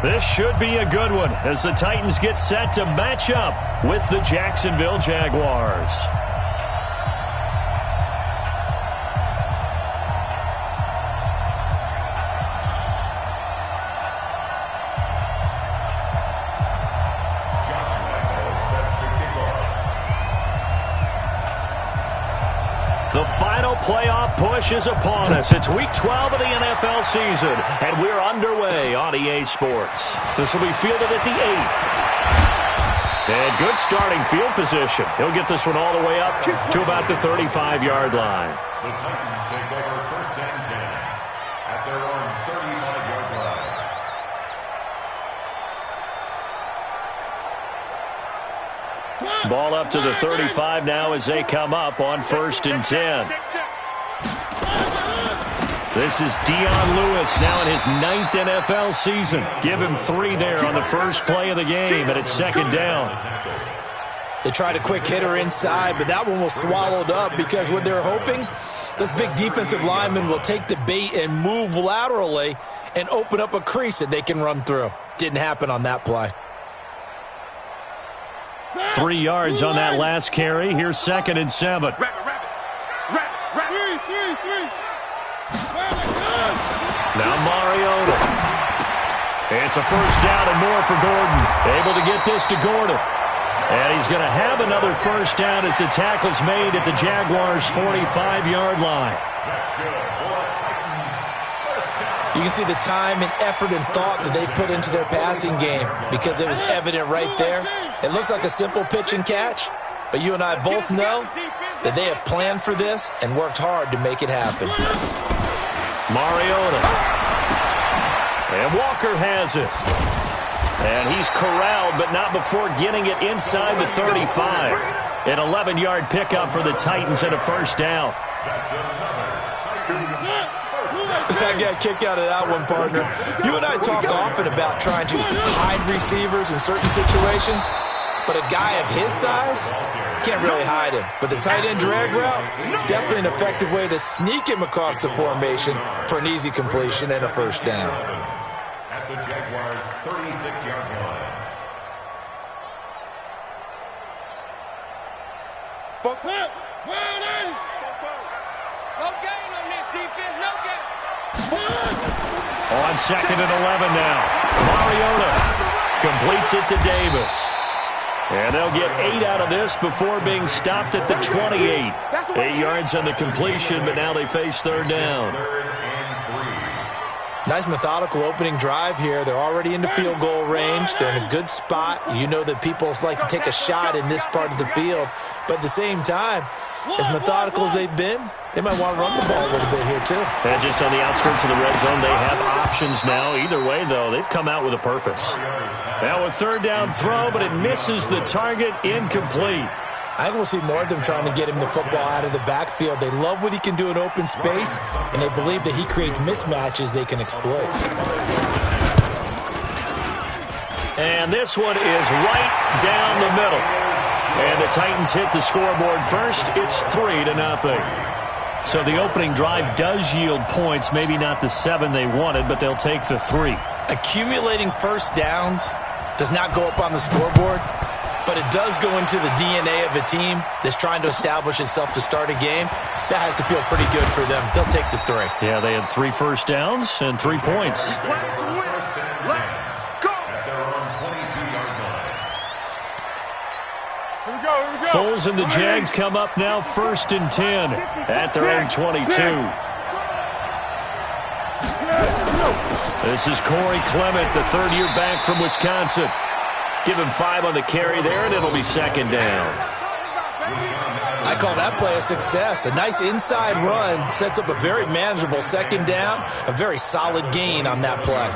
This should be a good one as the Titans get set to match up with the Jacksonville Jaguars. The final playoff push is upon us. It's Week 12 of the NFL season, and we're underway on EA Sports. This will be fielded at the 8. And good starting field position. He'll get this one all the way up to about the 35-yard line. The Titans take over first and 10 at their own 35-yard line. Ball up to the 35 now as they come up on first and 10. This is Dion Lewis now in his 9th NFL season. Give him 3 there on the first play of the game, and it's second down. They tried a quick hitter inside, but that one was swallowed up because what they're hoping, this big defensive lineman will take the bait and move laterally and open up a crease that they can run through. Didn't happen on that play. 3 yards on that last carry. Here's second and 7. Now Mariota. It's a first down and more for Gordon. Able to get this to Gordon. And he's going to have another first down as the tackle's made at the Jaguars' 45-yard line. You can see the time and effort and thought that they put into their passing game because it was evident right there. It looks like a simple pitch and catch, but you and I both know that they have planned for this and worked hard to make it happen. Mariota. And Walker has it. And he's corralled, but not before getting it inside the 35. An 11-yard pickup for the Titans and a first down. I got a kick out of that one, partner. You and I talk often about trying to hide receivers in certain situations, but a guy of his size can't really hide him. But the tight end drag route, definitely an effective way to sneak him across the formation for an easy completion and a first down. At the Jaguars' 36-yard line. No gain on this defense, no gain. On second and 11 now. Mariota completes it to Davis. And they'll get 8 out of this before being stopped at the 28. 8 yards on the completion, but now they face third down. Nice methodical opening drive here. They're already into field goal range. They're in a good spot. You know that people like to take a shot in this part of the field. But at the same time, as methodical as they've been, they might want to run the ball a little bit here too. And just on the outskirts of the red zone, they have options now. Either way, though, they've come out with a purpose. Now a third down throw, but it misses the target, incomplete. I think we'll see more of them trying to get him the football out of the backfield. They love what he can do in open space, and they believe that he creates mismatches they can exploit. And this one is right down the middle. And the Titans hit the scoreboard first. It's 3-0. So the opening drive does yield points, maybe not the 7 they wanted, but they'll take the 3. Accumulating first downs does not go up on the scoreboard, but it does go into the DNA of a team that's trying to establish itself to start a game. That has to feel pretty good for them. They'll take the 3. Yeah, they had 3 first downs and 3 points. Foles and the Jags come up now first and 10 at their own 22. This is Corey Clement, the third-year back from Wisconsin. Give him 5 on the carry there, and it'll be second down. I call that play a success. A nice inside run sets up a very manageable second down, a very solid gain on that play.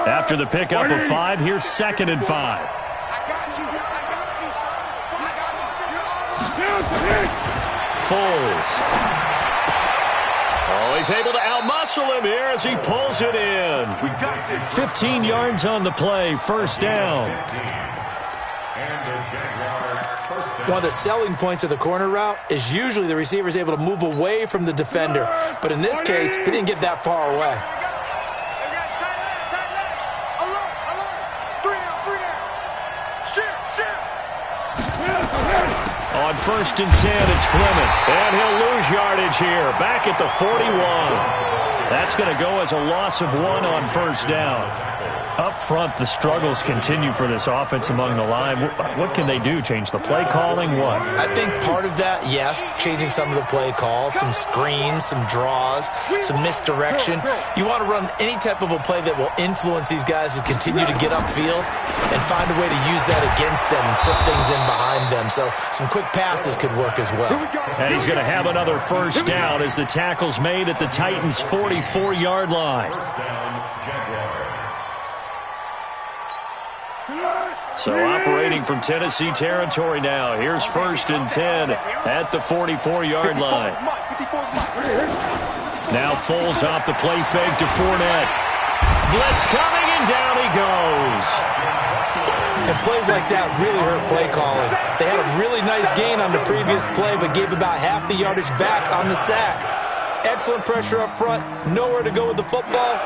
After the pickup of 5, here's second and 5. Foles. Oh, he's able to outmuscle him here as he pulls it in. 15 yards on the play, first down. One of the selling points of the corner route is usually the receiver is able to move away from the defender. But in this case, he didn't get that far away. On 1st and 10, it's Clement. And he'll lose yardage here. Back at the 41. That's going to go as a loss of 1 on 1st down. Up front, the struggles continue for this offense among the line. What can they do? Change the play calling? What? I think part of that, yes, changing some of the play calls, some screens, some draws, some misdirection. You want to run any type of a play that will influence these guys to continue to get upfield and find a way to use that against them and slip things in behind them. So some quick passes could work as well. And he's going to have another 1st down as the tackle's made at the Titans' 44-yard line. So operating from Tennessee territory now. Here's 1st and 10 at the 44-yard line. Now Foles off the play fake to Fournette. Blitz coming, and down he goes. And plays like that really hurt play calling. They had a really nice gain on the previous play, but gave about half the yardage back on the sack. Excellent pressure up front. Nowhere to go with the football.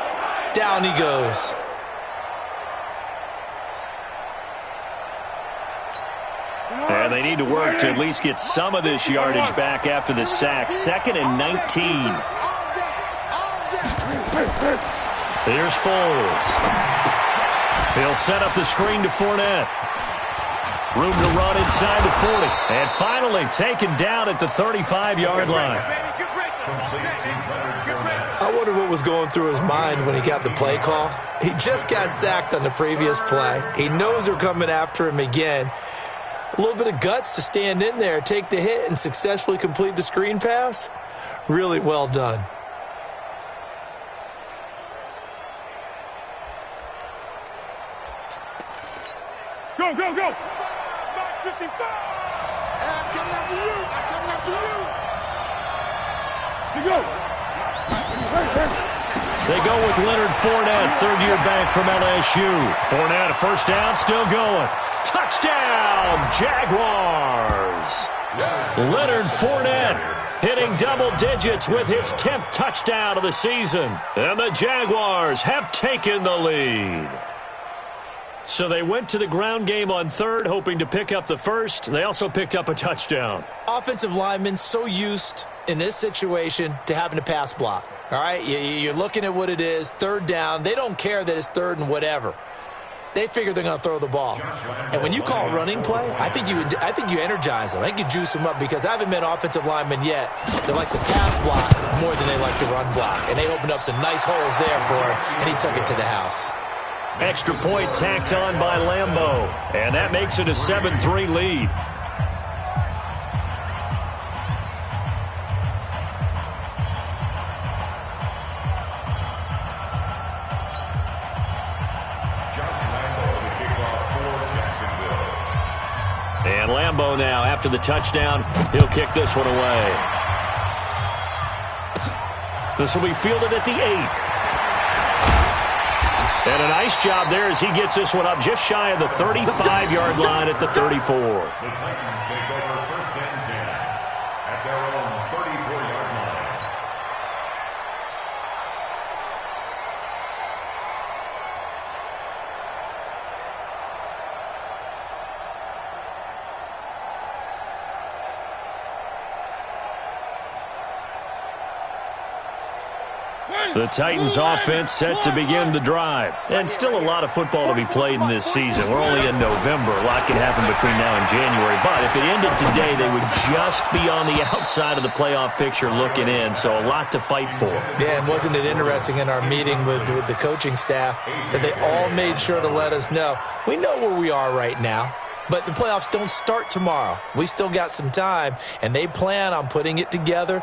Down he goes. And they need to work to at least get some of this yardage back after the sack. 2nd and 19. Here's Foles. He'll set up the screen to Fournette. Room to run inside the 40. And finally taken down at the 35-yard line. I wonder what was going through his mind when he got the play call. He just got sacked on the previous play. He knows they're coming after him again. A little bit of guts to stand in there, take the hit, and successfully complete the screen pass. Really well done. Go, go, go! Back 55! I'm coming after you! I'm coming after you! Go! They go with Leonard Fournette, 3rd-year back from LSU. Fournette, a 1st down, still going. Touchdown, Jaguars! Leonard Fournette hitting double digits with his 10th touchdown of the season. And the Jaguars have taken the lead. So they went to the ground game on 3rd, hoping to pick up the 1st. They also picked up a touchdown. Offensive linemen so used in this situation to having to pass block. All right, you're looking at what it is, 3rd down. They don't care that it's 3rd and whatever. They figure they're going to throw the ball. And when you call running play, I think you energize them. I think you juice them up, because I haven't met an offensive lineman yet that likes to pass block more than they like to run block. And they opened up some nice holes there for him, and he took it to the house. Extra point tacked on by Lambeau. And that makes it a 7-3 lead. And Lambeau now, after the touchdown, he'll kick this one away. This will be fielded at the 8. And a nice job there as he gets this one up just shy of the 35-yard line at the 34. The Titans take over 1st and 10 at their own 34-yard line. The Titans offense set to begin the drive. And still a lot of football to be played in this season. We're only in November. A lot can happen between now and January. But if it ended today, they would just be on the outside of the playoff picture looking in. So a lot to fight for. Yeah, and wasn't it interesting in our meeting with the coaching staff that they all made sure to let us know, we know where we are right now, but the playoffs don't start tomorrow. We still got some time, and they plan on putting it together,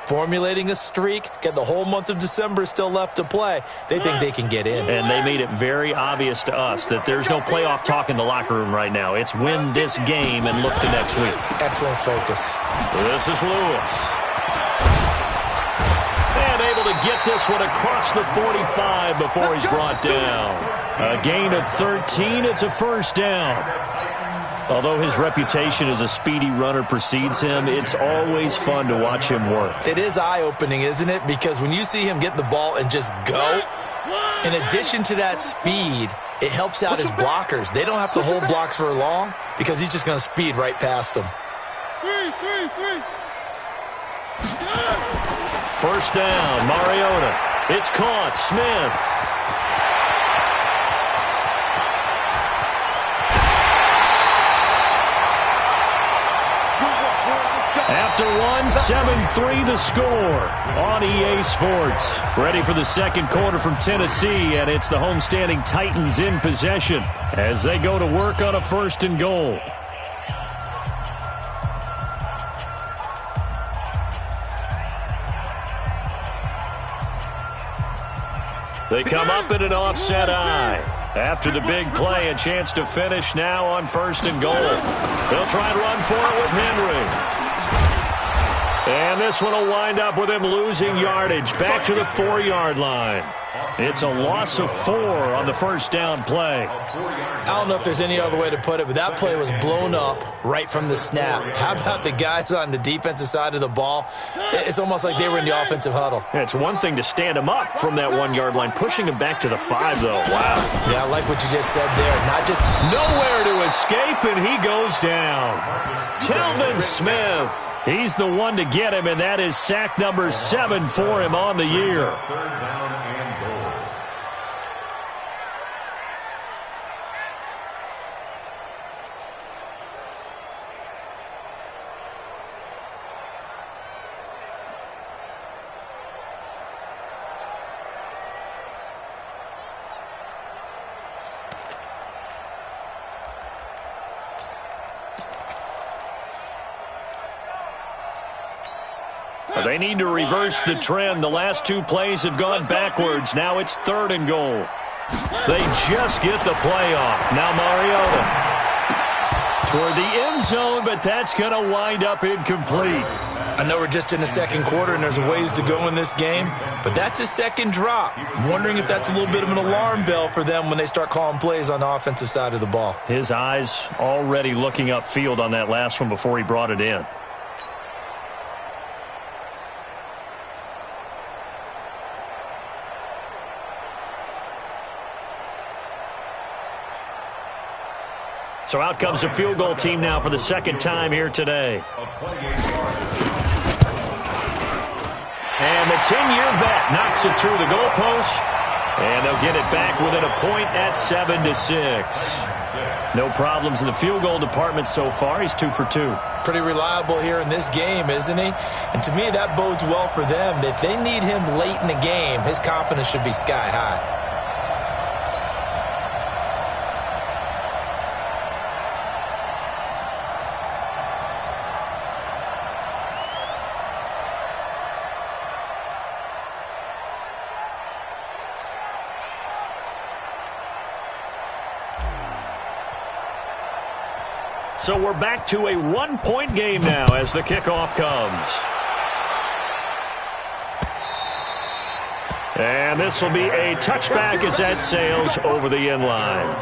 formulating a streak, get the whole month of December still left to play. They think they can get in. And they made it very obvious to us that there's no playoff talk in the locker room right now. It's win this game and look to next week. Excellent focus. This is Lewis. And able to get this one across the 45 before he's brought down. A gain of 13. It's a 1st down. Although his reputation as a speedy runner precedes him, it's always fun to watch him work. It is eye-opening, isn't it? Because when you see him get the ball and just go, in addition to that speed, it helps out his blockers. They don't have to hold blocks for long because he's just going to speed right past them. Three. First down, Mariota. It's caught. Smith. After one, 7-3 the score on EA Sports. Ready for the second quarter from Tennessee, and it's the homestanding Titans in possession as they go to work on a 1st and goal. They come up in an offset eye. After the big play, a chance to finish now on 1st and goal. They'll try and run for it with Henry. And this one will wind up with him losing yardage back to the 4-yard line. It's a loss of 4 on the first down play. I don't know if there's any other way to put it, but that play was blown up right from the snap. How about the guys on the defensive side of the ball? It's almost like they were in the offensive huddle. Yeah, it's one thing to stand him up from that 1-yard line. Pushing him back to the 5, though. Wow. Yeah, I like what you just said there. Not just nowhere to escape, and he goes down. Telvin Smith. He's the one to get him, and that is sack number 7 for him on the year. They need to reverse the trend. The last 2 plays have gone backwards. Now it's 3rd and goal. They just get the play off. Now Mariota toward the end zone, but that's going to wind up incomplete. I know we're just in the second quarter and there's a ways to go in this game, but that's a second drop. I'm wondering if that's a little bit of an alarm bell for them when they start calling plays on the offensive side of the ball. His eyes already looking upfield on that last one before he brought it in. So out comes a field goal team now for the second time here today. And the 10-year vet knocks it through the goalpost. And they'll get it back within a point at 7-6. No problems in the field goal department so far. He's 2 for 2. Pretty reliable here in this game, isn't he? And to me, that bodes well for them. If they need him late in the game, his confidence should be sky high. So we're back to a 1-point game now as the kickoff comes. And this will be a touchback as that sails over the end line.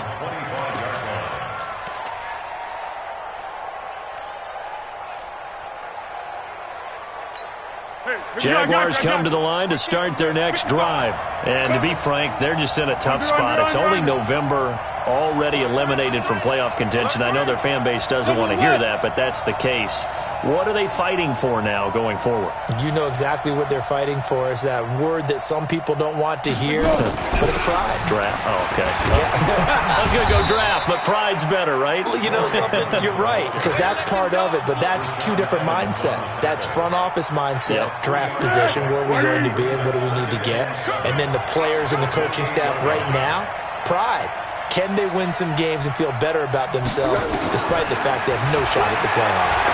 Jaguars come to the line to start their next drive. And to be frank, they're just in a tough spot. It's only November, already eliminated from playoff contention. I know their fan base doesn't want to hear that, but that's the case. What are they fighting for now going forward? You know exactly what they're fighting for. Is that word that some people don't want to hear, but it's pride. Draft. Oh, okay. I was going to go draft, but pride's better, right? You know something? You're right, because that's part of it, but that's 2 different mindsets. That's front office mindset, draft position, where are we going to be and what do we need to get? And then the players and the coaching staff right now, pride. Can they win some games and feel better about themselves despite the fact they have no shot at the playoffs?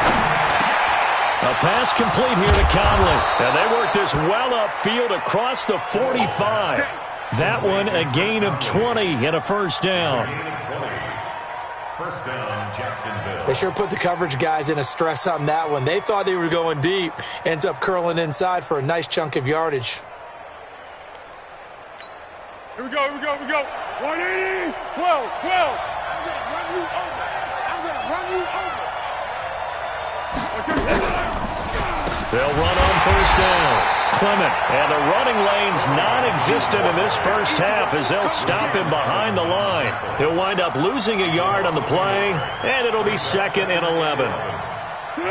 A pass complete here to Conley. And they work this well upfield across the 45. That one a gain of 20 and a first down. First down, Jacksonville. They sure put the coverage guys in a stress on that one. They thought they were going deep. Ends up curling inside for a nice chunk of yardage. Here we go. 180, 12. I'm going to run you over. They'll run on first down. Clement, and the running lane's non-existent in this first half as they'll stop him behind the line. He'll wind up losing a yard on the play, and it'll be 2nd and 11. Check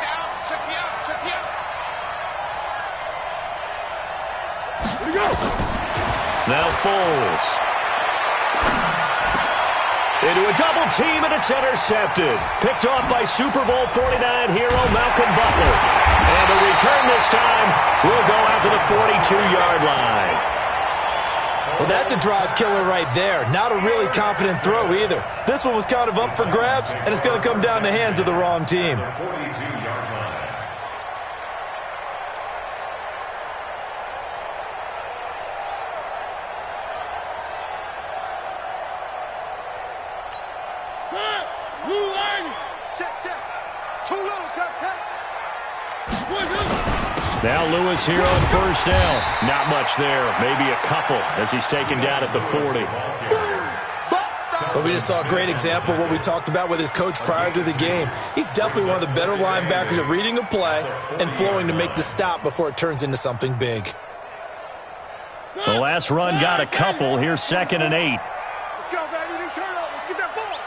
out, check me out, check me out. Here we go. Now Foles. Into a double team, and it's intercepted. Picked off by Super Bowl 49 hero Malcolm Butler. And the return this time will go out to the 42-yard line. Well, that's a drive killer right there. Not a really confident throw either. This one was kind of up for grabs, and it's going to come down the hands of the wrong team. 42-yard line. Check. Too little, cut. Now Lewis here on first down. Not much there. Maybe a couple as he's taken down at the 40. But we just saw a great example of what we talked about with his coach prior to the game. He's definitely one of the better linebackers at reading a play and flowing to make the stop before it turns into something big. The last run got a couple. Here's 2nd and 8. Let's go, baby. They turn over. Get that ball.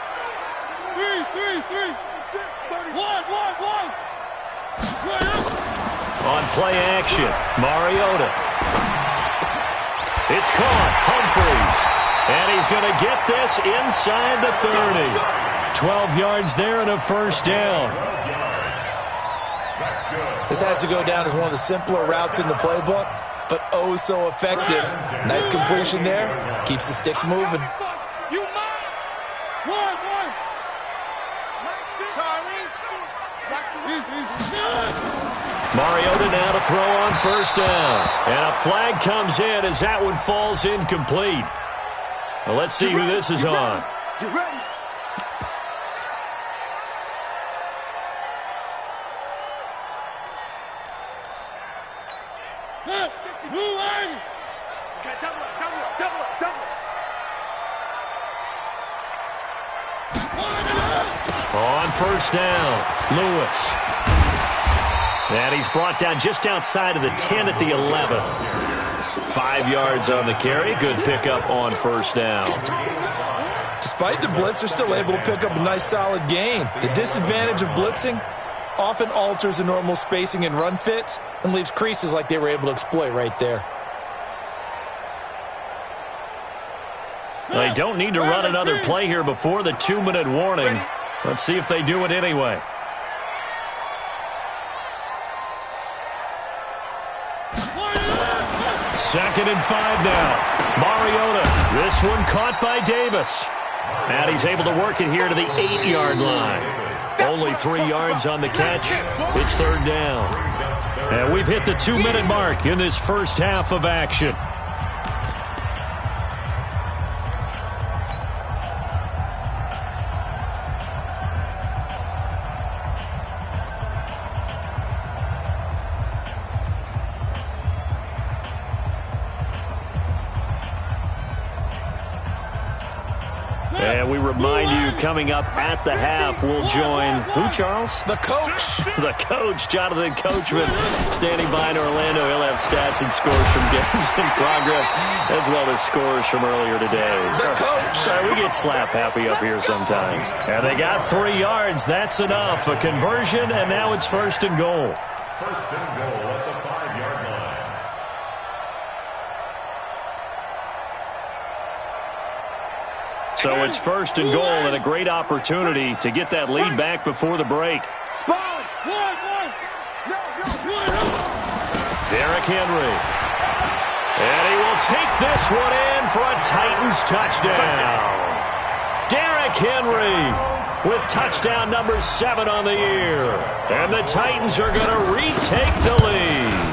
3. 1. On play action, Mariota. It's caught. Humphreys. And he's going to get this inside the 30. 12 yards there and a first down. This has to go down as one of the simpler routes in the playbook, but oh so effective. Nice completion there. Keeps the sticks moving. You mine. 1. Charlie. Mariota now to throw on first down. And a flag comes in as that one falls incomplete. Well, let's see who this is on. You ready? Okay, double up. On first down, Lewis. And he's brought down just outside of the 10 at the 11. 5 yards on the carry. Good pickup on first down. Despite the blitz, they're still able to pick up a nice solid gain. The disadvantage of blitzing often alters the normal spacing and run fits and leaves creases like they were able to exploit right there. They don't need to run another play here before the 2-minute warning. Let's see if they do it anyway. Second and 5 now. Mariota. This one caught by Davis. And he's able to work it here to the 8-yard line. Only 3 yards on the catch. It's third down. And we've hit the 2-minute mark in this first half of action. And we remind you, coming up at the half, we'll join who, Charles? The coach. The coach, Jonathan Coachman, standing by in Orlando. He'll have stats and scores from games in progress, as well as scores from earlier today. The coach. We get slap happy up here sometimes. And they got 3 yards. That's enough. A conversion, and now it's first and goal. First and goal at the 5-yard line. So it's first and goal and a great opportunity to get that lead back before the break. Derrick Henry. And he will take this one in for a Titans touchdown. Derrick Henry with touchdown number 7 on the year. And the Titans are going to retake the lead.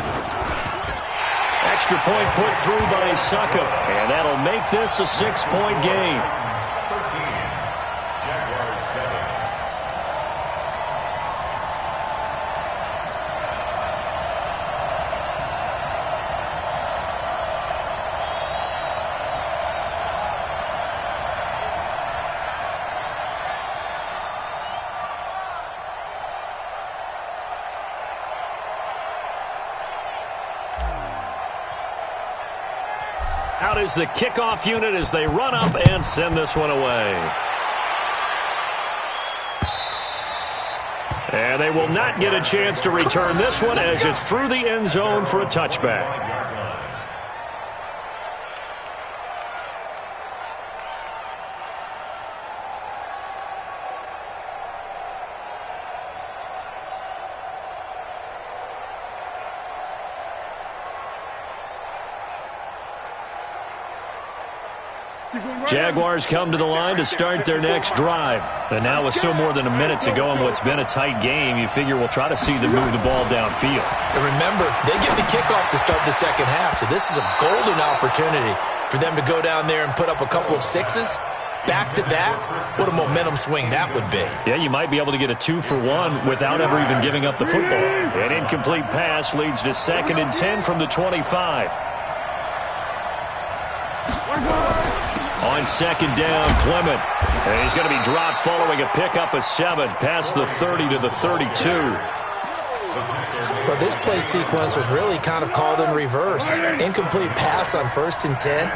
Extra point put through by Succop. And that'll make this a 6-point game. 13. Jaguars 7. Out is the kickoff unit as they run up and send this one away. And they will not get a chance to return this one as it's through the end zone for a touchback. Jaguars come to the line to start their next drive. And now with still more than a minute to go in what's been a tight game, you figure we'll try to see them move the ball downfield. And remember, they get the kickoff to start the second half, so this is a golden opportunity for them to go down there and put up a couple of sixes back-to-back. What a momentum swing that would be. Yeah, you might be able to get a 2-for-1 without ever even giving up the football. An incomplete pass leads to 2nd and 10 from the 25. On 2nd down, Clement. And he's going to be dropped following a pickup of 7 past the 30 to the 32. Well, this play sequence was really kind of called in reverse. Incomplete pass on 1st and 10.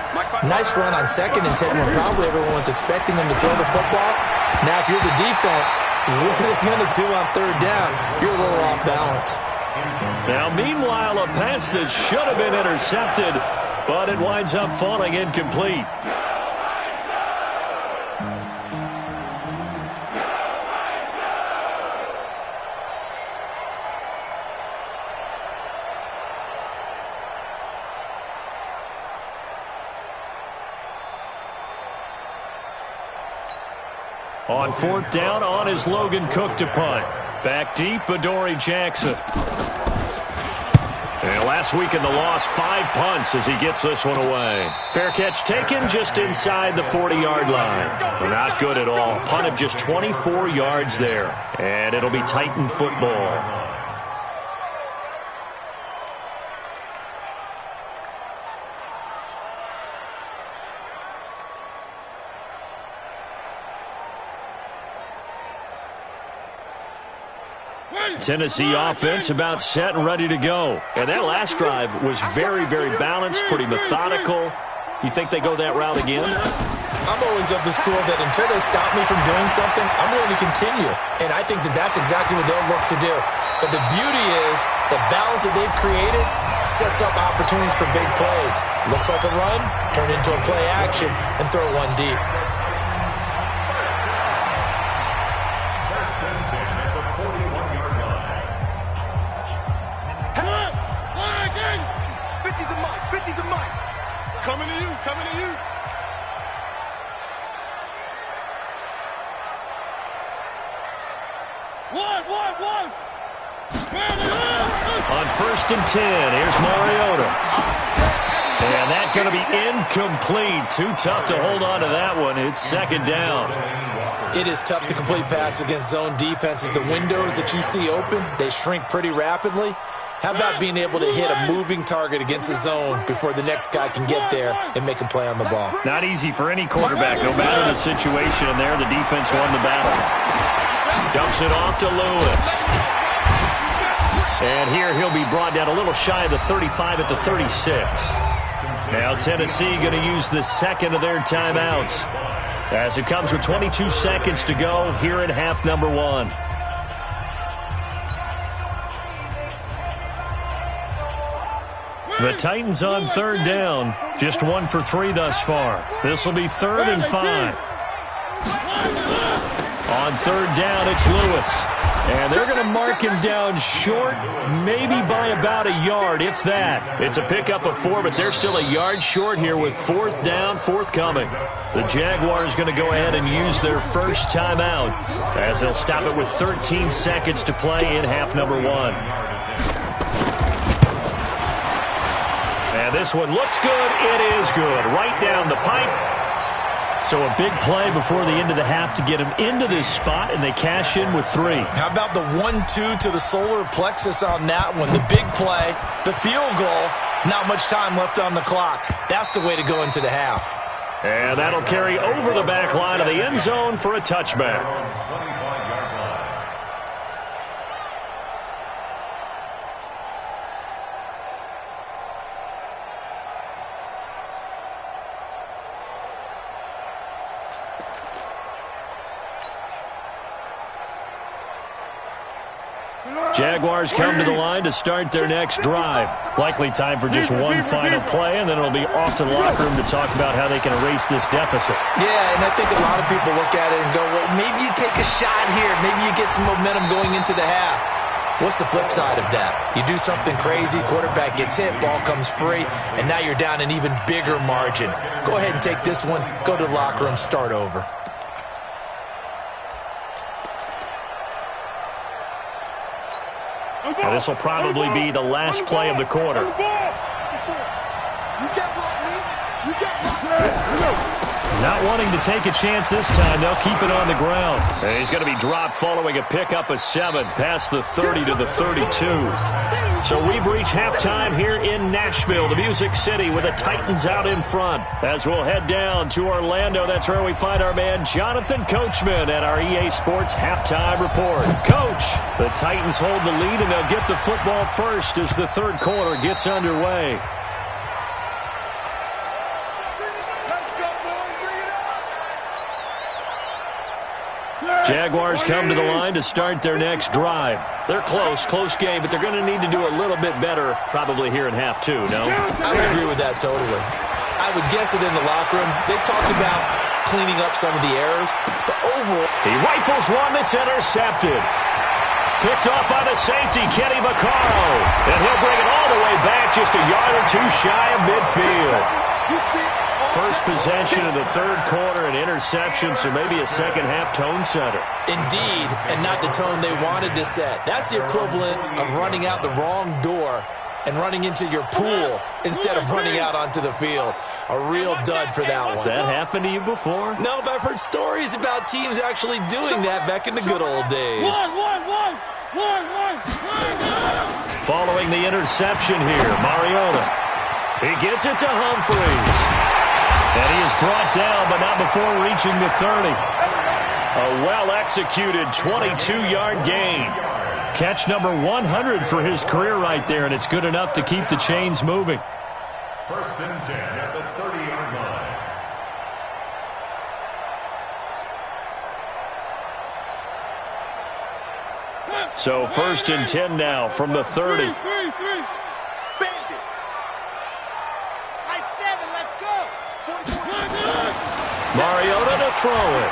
Nice run on 2nd and 10 when probably everyone was expecting him to throw the football. Now, if you're the defense, what are they going to do on 3rd down? You're a little off balance. Now, meanwhile, a pass that should have been intercepted, but it winds up falling incomplete. On 4th down, on is Logan Cook to punt. Back deep, Adoree Jackson. And last week in the loss, 5 punts as he gets this one away. Fair catch taken just inside the 40-yard line. Not good at all. Punt of just 24 yards there. And it'll be Titan football. Tennessee offense about set and ready to go. And that last drive was very, very balanced, pretty methodical. You think they go that route again? I'm always of the school that until they stop me from doing something, I'm going to continue. And I think that that's exactly what they'll look to do. But the beauty is the balance that they've created sets up opportunities for big plays. Looks like a run, turn into a play action, and throw one deep. Coming to you, coming to you. One. On 1st and 10, here's Mariota. And that's going to be incomplete. Too tough to hold on to that one. It's 2nd down. It is tough to complete passes against zone defenses. The windows that you see open, they shrink pretty rapidly. How about being able to hit a moving target against a zone before the next guy can get there and make a play on the ball? Not easy for any quarterback. No matter the situation in there, the defense won the battle. Dumps it off to Lewis. And here he'll be brought down a little shy of the 35 at the 36. Now Tennessee going to use the 2nd of their timeouts as it comes with 22 seconds to go here in half number 1. The Titans on 3rd down, just 1 for 3 thus far. This will be 3rd and 5. On 3rd down, it's Lewis. And they're going to mark him down short, maybe by about a yard, if that. It's a pickup of 4, but they're still a yard short here with 4th down forthcoming. The Jaguars going to go ahead and use their first timeout as they'll stop it with 13 seconds to play in half number 1. And this one looks good. It is good. Right down the pipe. So a big play before the end of the half to get him into this spot, and they cash in with 3. How about the 1-2 to the solar plexus on that one? The big play, the field goal, not much time left on the clock. That's the way to go into the half. And that'll carry over the back line of the end zone for a touchback. Jaguars come to the line to start their next drive. Likely time for just one final play, and then it'll be off to the locker room to talk about how they can erase this deficit. Yeah, and I think a lot of people look at it and go, well, maybe you take a shot here. Maybe you get some momentum going into the half. What's the flip side of that? You do something crazy, quarterback gets hit, ball comes free, and now you're down an even bigger margin. Go ahead and take this one, go to the locker room, start over. Now, this will probably be the last play of the quarter. You get blocked, Lee. You get blocked. Not wanting to take a chance this time, they'll keep it on the ground. And he's going to be dropped following a pickup of 7 past the 30 to the 32. So we've reached halftime here in Nashville, the Music City, with the Titans out in front. As we'll head down to Orlando, that's where we find our man Jonathan Coachman at our EA Sports Halftime Report. Coach, the Titans hold the lead, and they'll get the football first as the third quarter gets underway. Jaguars come to the line to start their next drive. They're close game, but they're going to need to do a little bit better probably here in half 2, no? I would agree with that totally. I would guess it in the locker room. They talked about cleaning up some of the errors, but overall... He rifles one that's intercepted. Picked off by the safety, Kenny Vaccaro. And he'll bring it all the way back just a yard or two shy of midfield. First possession of the third quarter, an interception, so maybe a second-half tone setter. Indeed, and not the tone they wanted to set. That's the equivalent of running out the wrong door and running into your pool instead of running out onto the field. A real dud for that one. Has that happened to you before? No, but I've heard stories about teams actually doing that back in the good old days. Following the interception here, Mariota. He gets it to Humphries. And he is brought down, but not before reaching the 30. A well-executed 22-yard gain. Catch number 100 for his career right there, and it's good enough to keep the chains moving. First and 10 at the 30-yard line. So first and 10 now from the 30. Mariota to throw it.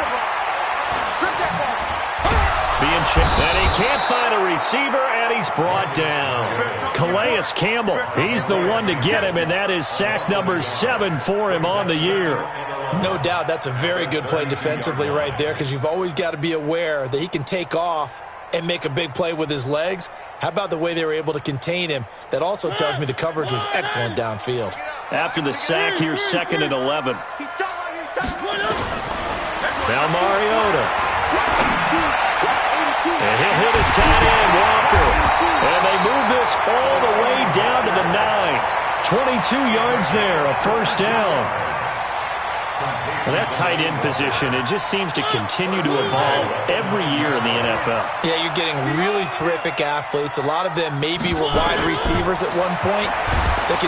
Being checked, and he can't find a receiver, and he's brought down. Calais Campbell, he's the one to get him, and that is sack number 7 for him on the year. No doubt that's a very good play defensively right there, because you've always got to be aware that he can take off and make a big play with his legs. How about the way they were able to contain him? That also tells me the coverage was excellent downfield. After the sack, here's 2nd and 11. Now Mariota. And he'll hit his tight end, Walker. And they move this all the way down to the 9. 22 yards there, a first down. Well, that tight end position, it just seems to continue to evolve every year in the NFL. Yeah, you're getting really terrific athletes. A lot of them maybe were wide receivers at one point. And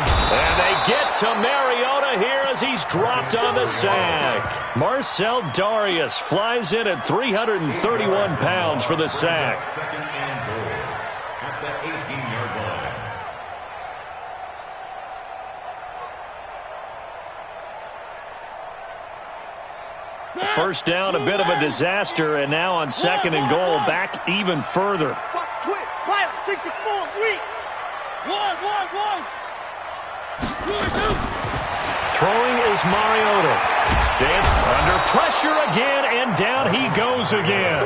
they get to Mariota here as he's dropped on the sack. Marcel Darius flies in at 331 pounds for the sack. Second and goal at the 18-yard line. First down, a bit of a disaster, and now on 2nd and goal, back even further. Fox twitch. Right, 64, weak. Throwing is Mariota. Dance under pressure again, and down he goes again.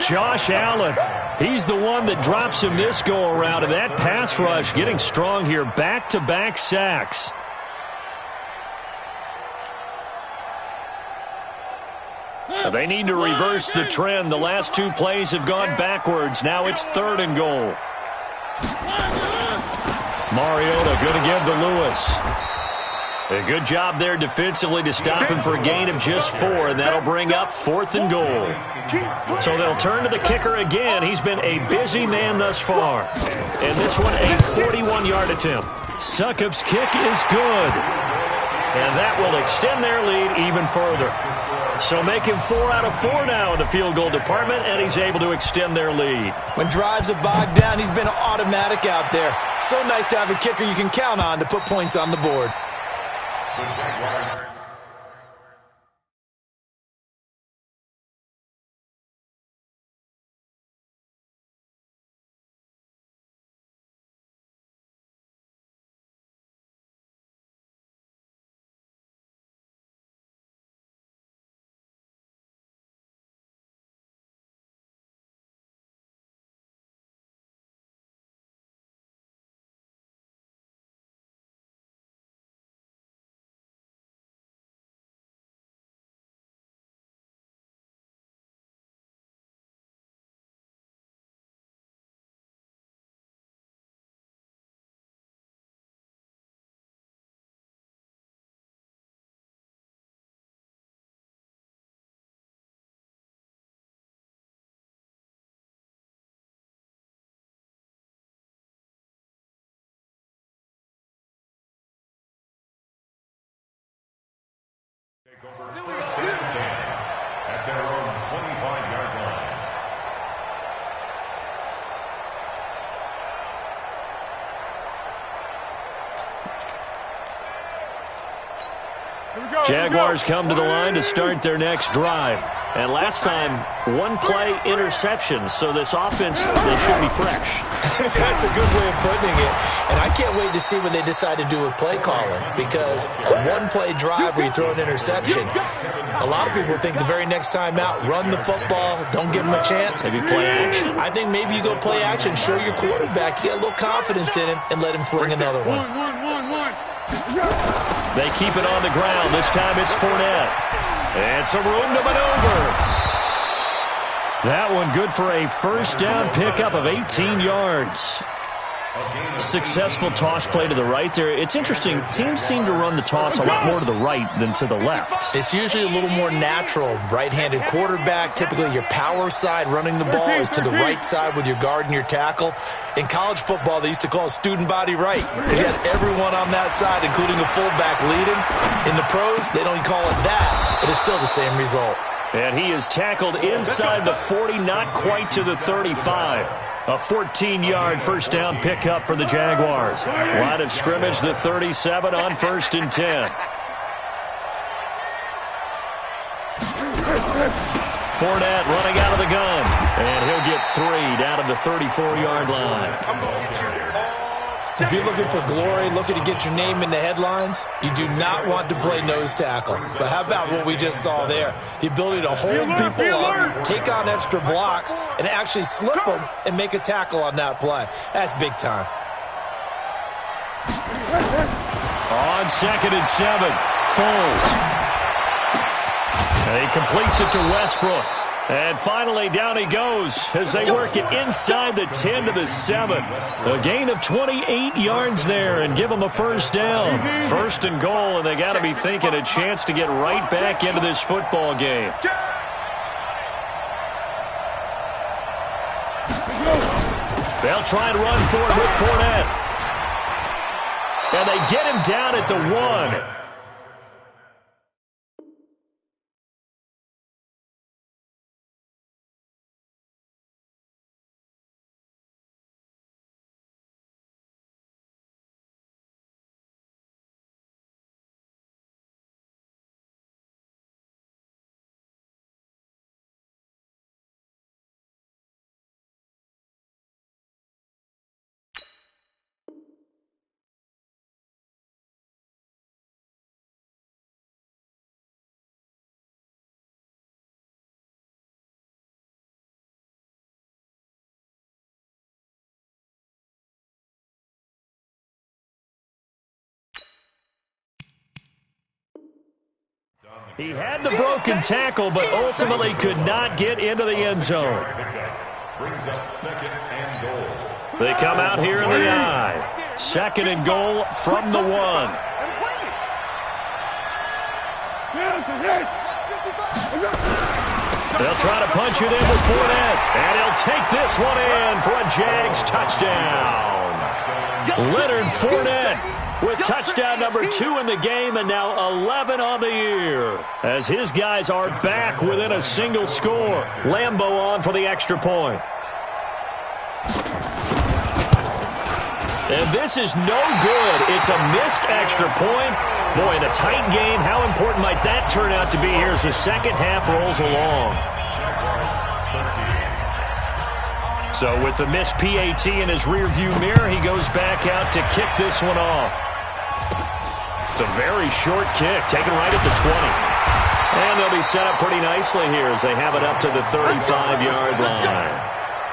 Josh Allen, he's the one that drops him this go-around, and that pass rush getting strong here. Back-to-back sacks. They need to reverse the trend. The last 2 plays have gone backwards. Now it's 3rd and goal. Mariota going to give to Lewis. A good job there defensively to stop him for a gain of just 4, and that'll bring up 4th and goal. So they'll turn to the kicker again. He's been a busy man thus far. And this one, a 41-yard attempt. Succop's kick is good. And that will extend their lead even further. So make him 4 out of 4 now in the field goal department, and he's able to extend their lead. When drives have bogged down, he's been automatic out there. So nice to have a kicker you can count on to put points on the board. Over first and 10 at their own 25-yard line. Jaguars come to the line to start their next drive. And last time, one-play interception, so this offense, they should be fresh. That's a good way of putting it. And I can't wait to see what they decide to do with play calling, because a one-play drive where you throw an interception, a lot of people think the very next time out, run the football, don't give them a chance. Maybe play action. I think maybe you go play action, show your quarterback, you get a little confidence in him, and let him fling another one. They keep it on the ground. This time it's Fournette. And some room to maneuver. That one good for a first down pickup of 18 yards. Successful toss play to the right there. It's interesting. Teams seem to run the toss a lot more to the right than to the left. It's usually a little more natural. Right-handed quarterback, typically your power side running the ball is to the right side with your guard and your tackle. In college football, they used to call it student body right, because you had everyone on that side, including a fullback leading. In the pros, they don't call it that, but it's still the same result. And he is tackled inside the 40, not quite to the 35. A 14-yard first down pickup for the Jaguars. Line of scrimmage, the 37 on 1st and 10. Fournette running out of the gun. And he'll get 3 down at the 34-yard line. If you're looking for glory, looking to get your name in the headlines, you do not want to play nose tackle. But how about what we just saw there? The ability to hold people up, take on extra blocks, and actually slip them and make a tackle on that play. That's big time. On 2nd and 7, Foles. And he completes it to Westbrook. And finally, down he goes as they work it inside the 10 to the 7. A gain of 28 yards there and give them a first down. 1st and goal, and they got to be thinking a chance to get right back into this football game. They'll try and run for it with Fournette. And they get him down at the 1. He had the broken tackle, but ultimately could not get into the end zone. Brings up 2nd and goal. They come out here in the I. 2nd and goal from the 1. They'll try to punch it in with Fournette. And he'll take this one in for a Jags touchdown. Leonard Fournette with touchdown number 2 in the game and now 11 on the year. As his guys are back within a single score. Lambeau on for the extra point. And this is no good. It's a missed extra point. Boy, in a tight game, how important might that turn out to be here as the second half rolls along? So with the missed PAT in his rearview mirror, he goes back out to kick this one off. It's a very short kick, taken right at the 20. And they'll be set up pretty nicely here as they have it up to the 35-yard line.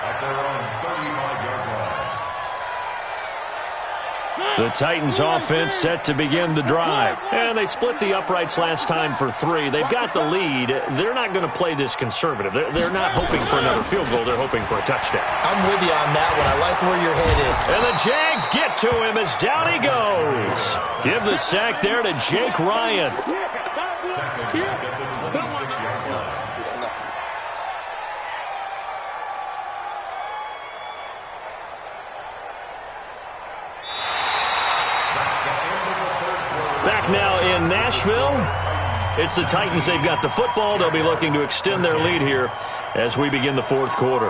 At their own 35-yard line. The Titans offense set to begin the drive. And they split the uprights last time for 3. They've got the lead. They're not going to play this conservative. They're not hoping for another field goal. They're hoping for a touchdown. I'm with you on that one. I like where you're headed. And the Jags get to him as down he goes. Give the sack there to Jake Ryan. Tackled at the 26-yard line. Back now in Nashville. It's the Titans. They've got the football. They'll be looking to extend their lead here as we begin the fourth quarter.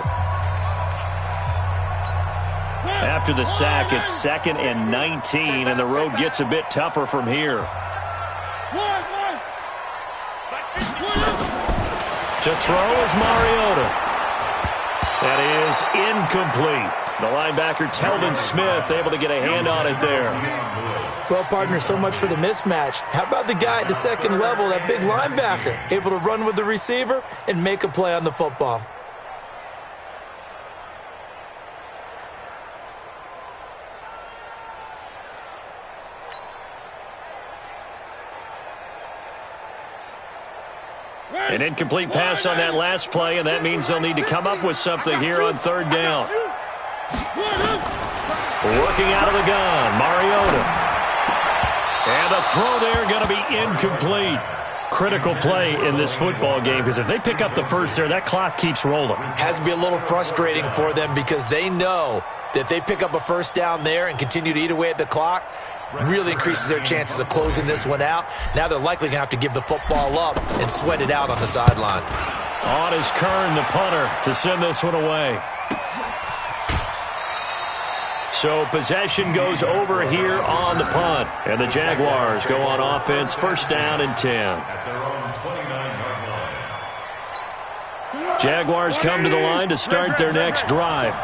After the sack, it's 2nd and 19, and the road gets a bit tougher from here. To throw is Mariota. That is incomplete. The linebacker, Telvin Smith, able to get a hand on it there. Well, partner, so much for the mismatch. How about the guy at the second level, that big linebacker, able to run with the receiver and make a play on the football? An incomplete pass on that last play, and that means they'll need to come up with something here on 3rd down. Working out of the gun, Mariota. And the throw there going to be incomplete. Critical play in this football game because if they pick up the first there, that clock keeps rolling. Has to be a little frustrating for them because they know that if they pick up a first down there and continue to eat away at the clock, really increases their chances of closing this one out. Now they're likely going to have to give the football up and sweat it out on the sideline. On is Kern, the punter, to send this one away. So possession goes over here on the punt. And the Jaguars go on offense, 1st down and 10. At their own 29-yard line. Jaguars come to the line to start their next drive.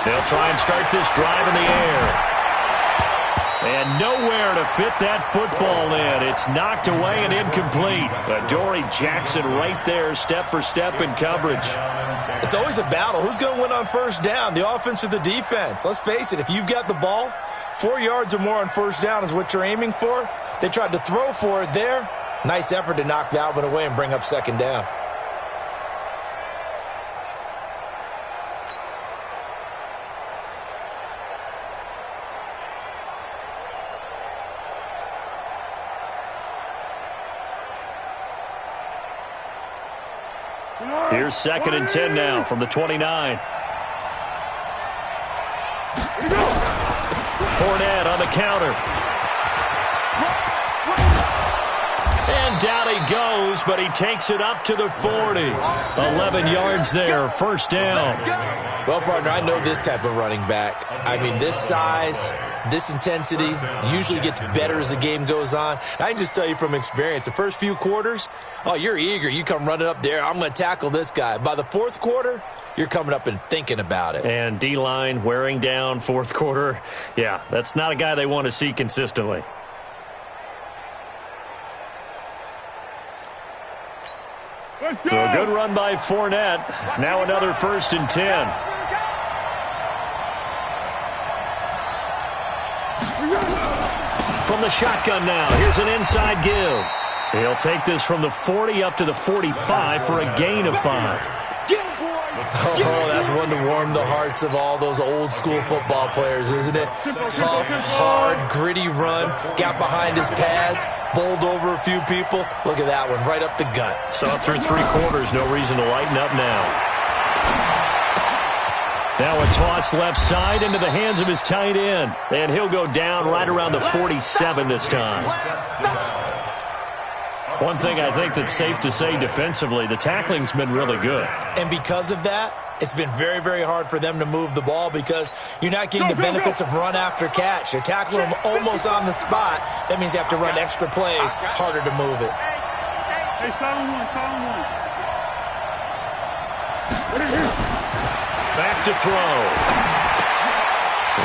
They'll try and start this drive in the air. And nowhere to fit that football in. It's knocked away and incomplete. Adoree Jackson right there, step for step in coverage. It's always a battle. Who's going to win on 1st down, the offense or the defense? Let's face it, if you've got the ball, 4 yards or more on 1st down is what you're aiming for. They tried to throw for it there. Nice effort to knock that one away and bring up 2nd down. Here's 2nd and 10 now from the 29. Fournette on the counter. And down he goes, but he takes it up to the 40. 11 yards there, 1st down. Well, partner, I know this type of running back. I mean, this size, this intensity usually gets better as the game goes on. And I can just tell you from experience, the first few quarters, oh, you're eager. You come running up there, I'm going to tackle this guy. By the 4th quarter, you're coming up and thinking about it. And D-line wearing down 4th quarter. Yeah, that's not a guy they want to see consistently. So a good run by Fournette. Now another 1st and 10. From the shotgun now. Here's an inside give. He'll take this from the 40 up to the 45 for a gain of 5. The Oh, that's one to warm the hearts of all those old-school football players, isn't it? Tough, hard, gritty run, got behind his pads, bowled over a few people. Look at that one, right up the gut. So through 3 quarters, no reason to lighten up now. Now a toss left side into the hands of his tight end. And he'll go down right around the 47 this time. One thing I think that's safe to say defensively, the tackling's been really good. And because of that, it's been very, very hard for them to move the ball because you're not getting the benefits of run after catch. You're tackling them almost on the spot. That means you have to run extra plays, harder to move it. Hey, silent one. Back to throw.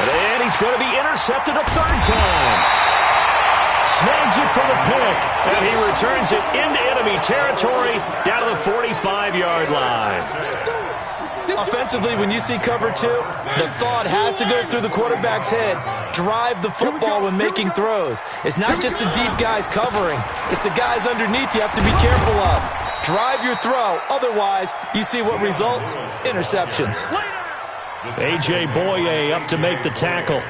And he's going to be intercepted a 3rd time. Snags it for the pick, and he returns it into enemy territory down to the 45-yard line. Offensively, when you see cover 2, the thought has to go through the quarterback's head. Drive the football when making throws. It's not just the deep guys covering. It's the guys underneath you have to be careful of. Drive your throw. Otherwise, you see what results? Interceptions. A.J. Boye up to make the tackle.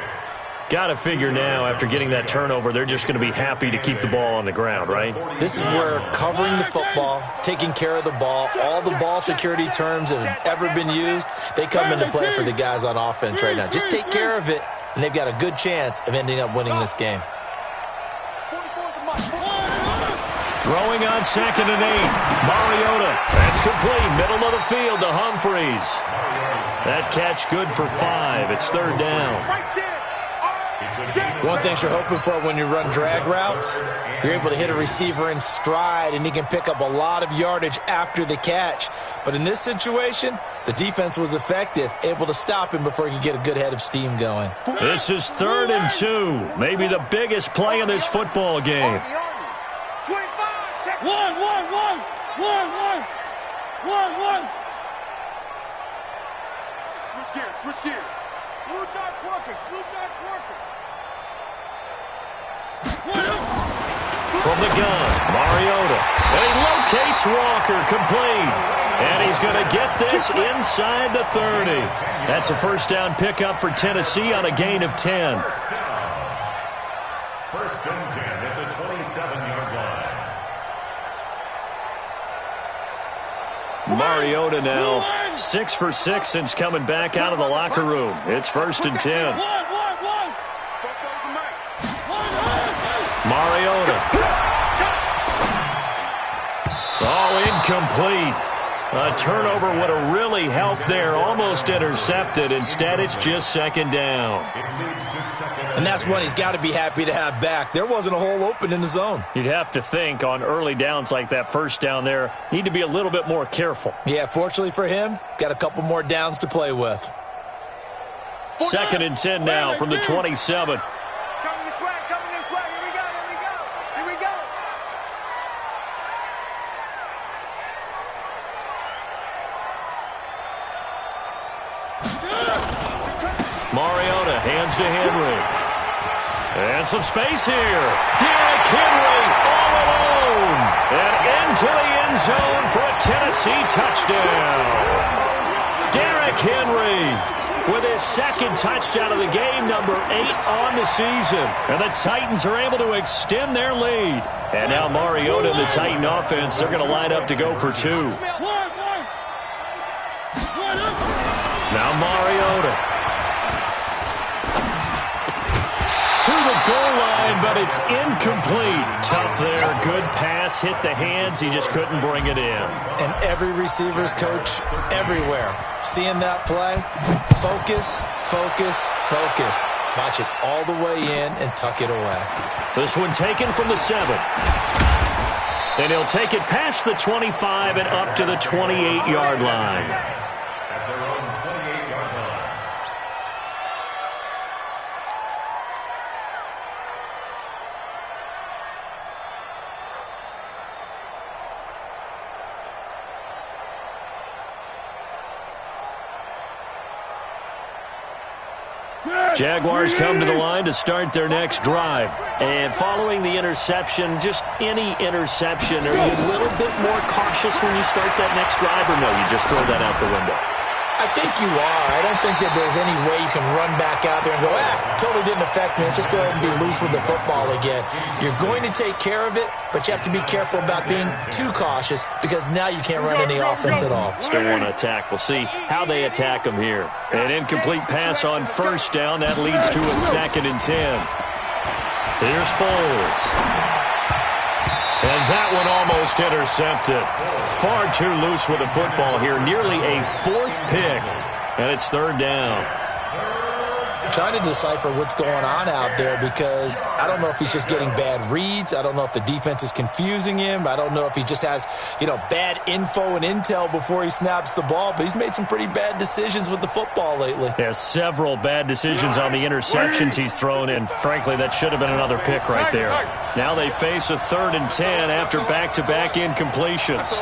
Got to figure now, after getting that turnover, they're just going to be happy to keep the ball on the ground, right? This is where covering the football, taking care of the ball, all the ball security terms that have ever been used, they come into play for the guys on offense right now. Just take care of it, and they've got a good chance of ending up winning this game. Throwing on 2nd and 8. Mariota. That's complete. Middle of the field to Humphreys. That catch good for 5. It's 3rd down. One thing you're hoping for when you run drag routes, you're able to hit a receiver in stride, and he can pick up a lot of yardage after the catch. But in this situation, the defense was effective, able to stop him before he could get a good head of steam going. This is 3rd and 2. Maybe the biggest play in this football game. 1. Switch gears. Blue dot clunkers. From the gun, Mariota. And he locates Walker, complete. And he's going to get this inside the 30. That's a 1st down pickup for Tennessee on a gain of 10. 1st and 10 at the 27-yard line. Mariota now 6 for 6 since coming back out of the locker room. It's 1st and 10. Mariota. Oh, incomplete. A turnover would have really helped there. Almost intercepted. Instead, it's just 2nd down. And that's one he's got to be happy to have back. There wasn't a hole open in the zone. You'd have to think on early downs like that 1st down there, need to be a little bit more careful. Yeah, fortunately for him, got a couple more downs to play with. 2nd and 10 now from the 27. Coming this way. Here we go. Mariota hands to Henry. And some space here. Derrick Henry all alone. And into the end zone for a Tennessee touchdown. Derrick Henry with his 2nd touchdown of the game, number 8 on the season. And the Titans are able to extend their lead. And now Mariota and the Titan offense, they're going to line up to go for 2. Now Mariota. To the goal line, but it's incomplete. Tough there. Good pass. Hit the hands. He just couldn't bring it in. And every receiver's coach everywhere. Seeing that play, focus. Watch it all the way in and tuck it away. This one taken from the 7. And he'll take it past the 25 and up to the 28-yard line. At their own 28-yard line. Jaguars come to the line to start their next drive. And following the interception, just any interception, are you a little bit more cautious when you start that next drive, or no, you just throw that out the window? I think you are. I don't think that there's any way you can run back out there and go, totally didn't affect me. Let's just go ahead and be loose with the football again. You're going to take care of it, but you have to be careful about being too cautious because now you can't run any offense at all. Still want to attack. We'll see how they attack them here. An incomplete pass on first down. That leads to a 2nd and 10. Here's Foles. And that one almost intercepted. Far too loose with the football here. Nearly a 4th pick. And it's 3rd down. I'm trying to decipher what's going on out there because I don't know if he's just getting bad reads. I don't know if the defense is confusing him. I don't know if he just has, bad info and intel before he snaps the ball. But he's made some pretty bad decisions with the football lately. Yeah, several bad decisions on the interceptions he's thrown in. Frankly, that should have been another pick right there. Now they face a 3rd and 10 after back-to-back incompletions.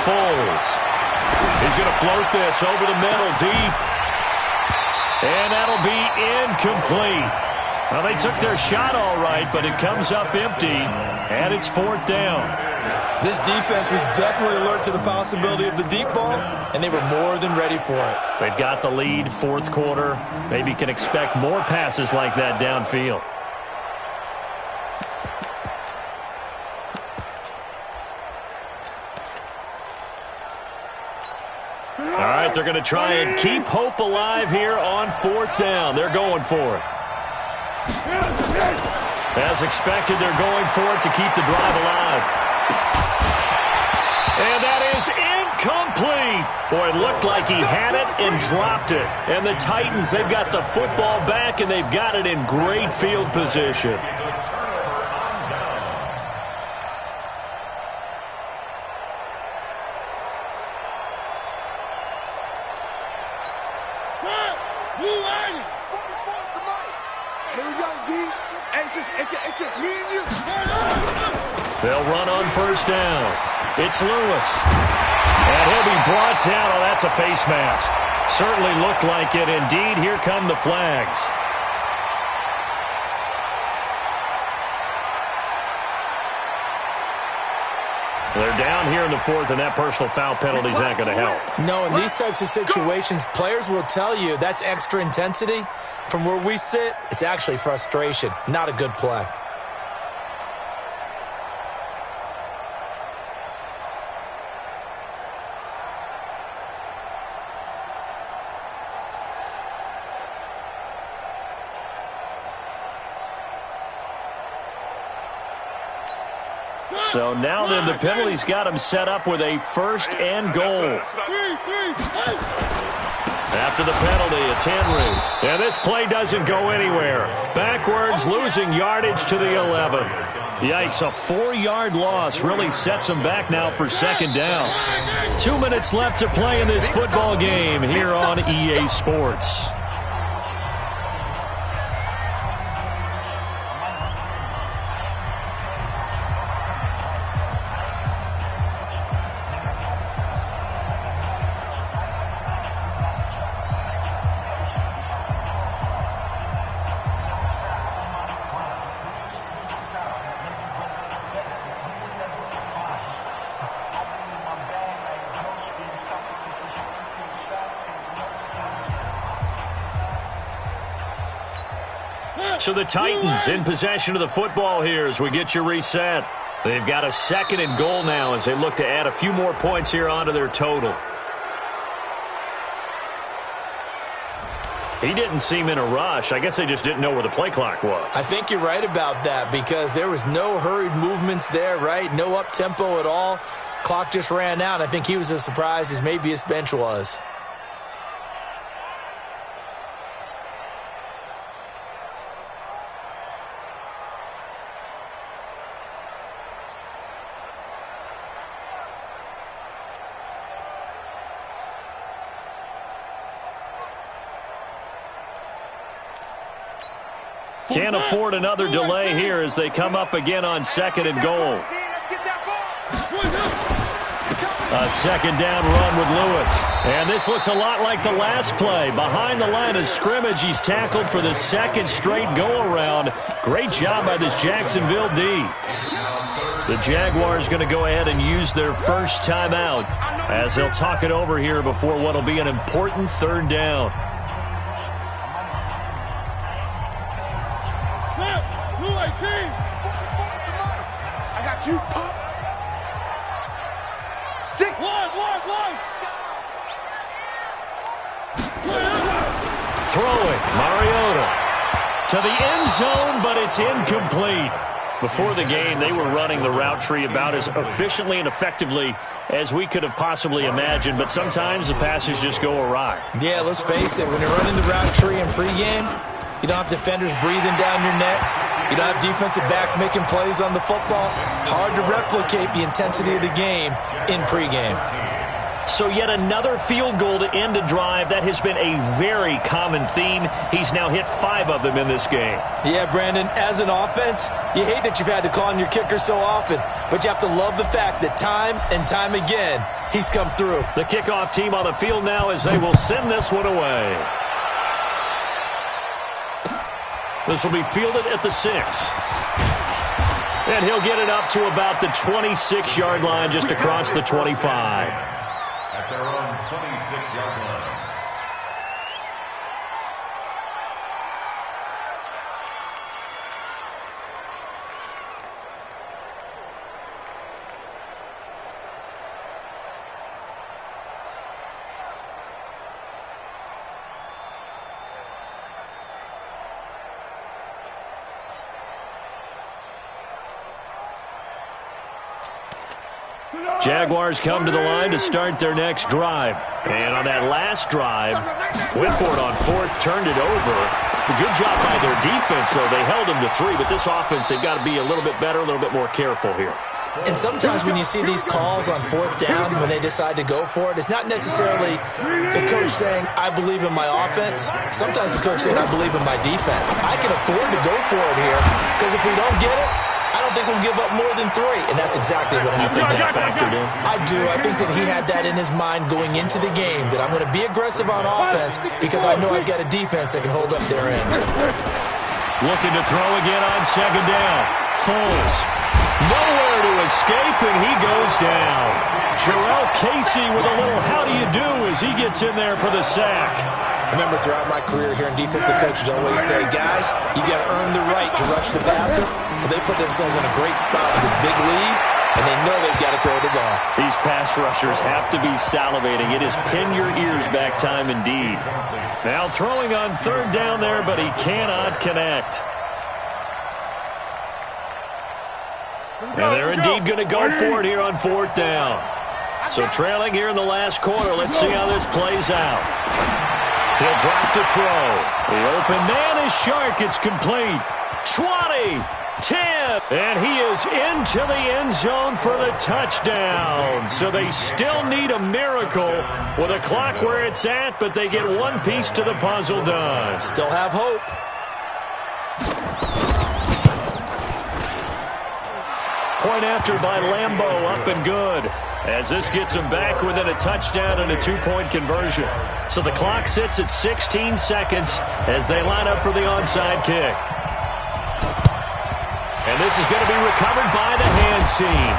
Foles. He's going to float this over the middle, deep. And that'll be incomplete. Well, they took their shot all right, but it comes up empty, and it's 4th down. This defense was definitely alert to the possibility of the deep ball, and they were more than ready for it. They've got the lead, 4th quarter. Maybe you can expect more passes like that downfield. All right, they're going to try and keep hope alive here on 4th down. They're going for it. As expected, they're going for it to keep the drive alive. And that is incomplete. Boy, it looked like he had it and dropped it. And the Titans, they've got the football back, and they've got it in great field position. They'll run on first down. It's Lewis. And he'll be brought down. Oh, that's a face mask. Certainly looked like it. Indeed, here come the flags. They're down here in the 4th, and that personal foul penalty is not going to help. No, in these types of situations, players will tell you that's extra intensity. From where we sit, it's actually frustration. Not a good play. So now then, the penalty's got him set up with a 1st and goal. After the penalty, it's Henry. And this play doesn't go anywhere. Backwards, losing yardage to the 11. Yikes, a 4-yard loss really sets him back now for 2nd down. 2 minutes left to play in this football game here on EA Sports. So the Titans in possession of the football here as we get you reset. They've got a 2nd and goal now as they look to add a few more points here onto their total. He didn't seem in a rush. I guess they just didn't know where the play clock was. I think you're right about that because there was no hurried movements there, right? No up-tempo at all. Clock just ran out. I think he was as surprised as maybe his bench was. Can't afford another delay here as they come up again on 2nd and goal. A 2nd down run with Lewis. And this looks a lot like the last play. Behind the line of scrimmage, he's tackled for the 2nd straight go-around. Great job by this Jacksonville D. The Jaguars going to go ahead and use their first timeout as they'll talk it over here before what will be an important third down. I got you, Pop. 6. 1. Throwing, Mariota to the end zone, but it's incomplete. Before the game, they were running the route tree about as efficiently and effectively as we could have possibly imagined, but sometimes the passes just go awry. Yeah, let's face it, when you're running the route tree in pregame, you don't have defenders breathing down your neck. You don't have defensive backs making plays on the football. Hard to replicate the intensity of the game in pregame. So yet another field goal to end a drive. That has been a very common theme. He's now hit 5 of them in this game. Yeah, Brandon, as an offense, you hate that you've had to call on your kicker so often, but you have to love the fact that time and time again, he's come through. The kickoff team on the field now as they will send this one away. This will be fielded at the 6. And he'll get it up to about the 26-yard line, just across the 25. At their own 26-yard line. Jaguars come to the line to start their next drive. And on that last drive, went for it on 4th, turned it over. A good job by their defense, though. They held them to 3, but this offense, they've got to be a little bit better, a little bit more careful here. And sometimes when you see these calls on 4th down, when they decide to go for it, it's not necessarily the coach saying, I believe in my offense. Sometimes the coach saying, I believe in my defense. I can afford to go for it here, because if we don't get it, I don't think we'll give up more than 3. And that's exactly what happened. That factored in. I do. I think that he had that in his mind going into the game, that I'm going to be aggressive on offense because I know I've got a defense that can hold up their end. Looking to throw again on 2nd down. Foles. Nowhere to escape, and he goes down. Jarrell Casey with a little how do you do as he gets in there for the sack. Remember, throughout my career here in defensive coaches always say, guys, you got to earn the right to rush the passer. But they put themselves in a great spot with this big lead, and they know they've got to throw the ball. These pass rushers have to be salivating. It is pin your ears back time indeed. Now throwing on 3rd down there, but he cannot connect. And they're indeed going to go for it here on 4th down. So trailing here in the last quarter, let's see how this plays out. He'll drop to throw. The open man is Shark. It's complete. 20, 10, and he is into the end zone for the touchdown. So they still need a miracle with a clock where it's at, but they get one piece to the puzzle done. Still have hope. Point after by Lambeau, up and good. As this gets them back within a touchdown and a 2-point conversion. So the clock sits at 16 seconds as they line up for the onside kick. And this is going to be recovered by the hands team.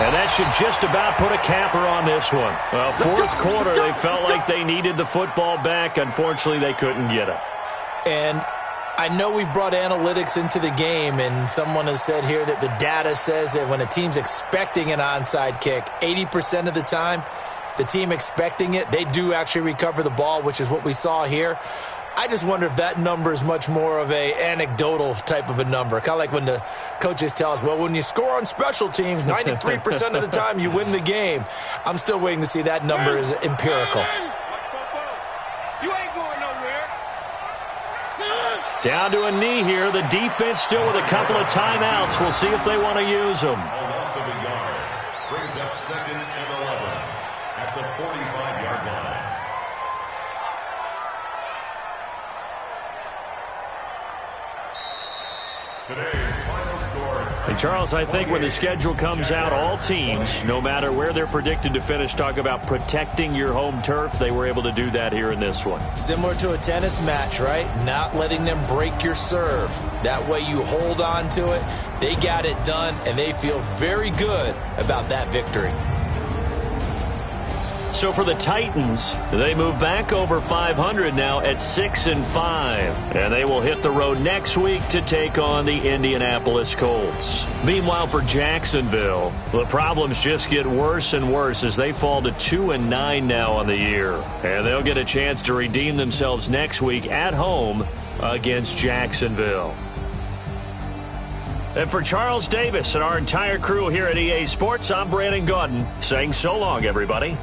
And that should just about put a capper on this one. Well, 4th quarter, they felt like they needed the football back. Unfortunately, they couldn't get it. And I know we brought analytics into the game, and someone has said here that the data says that when a team's expecting an onside kick, 80% of the time, the team expecting it, they do actually recover the ball, which is what we saw here. I just wonder if that number is much more of a anecdotal type of a number. Kind of like when the coaches tell us, well, when you score on special teams, 93% of the time you win the game. I'm still waiting to see that number is empirical. You ain't going nowhere. Down to a knee here. The defense still with a couple of timeouts. We'll see if they want to use them. Loss of a yard. Brings up 2nd and 11 at the 45-yard line. Today's final score. And Charles, I think when the schedule comes out, all teams, no matter where they're predicted to finish, talk about protecting your home turf. They were able to do that here in this one. Similar to a tennis match, right? Not letting them break your serve. That way you hold on to it. They got it done, and they feel very good about that victory. So for the Titans, they move back over 500 now at 6-5. And they will hit the road next week to take on the Indianapolis Colts. Meanwhile, for Jacksonville, the problems just get worse and worse as they fall to 2-9 now on the year. And they'll get a chance to redeem themselves next week at home against Jacksonville. And for Charles Davis and our entire crew here at EA Sports, I'm Brandon Gaudin saying so long, everybody.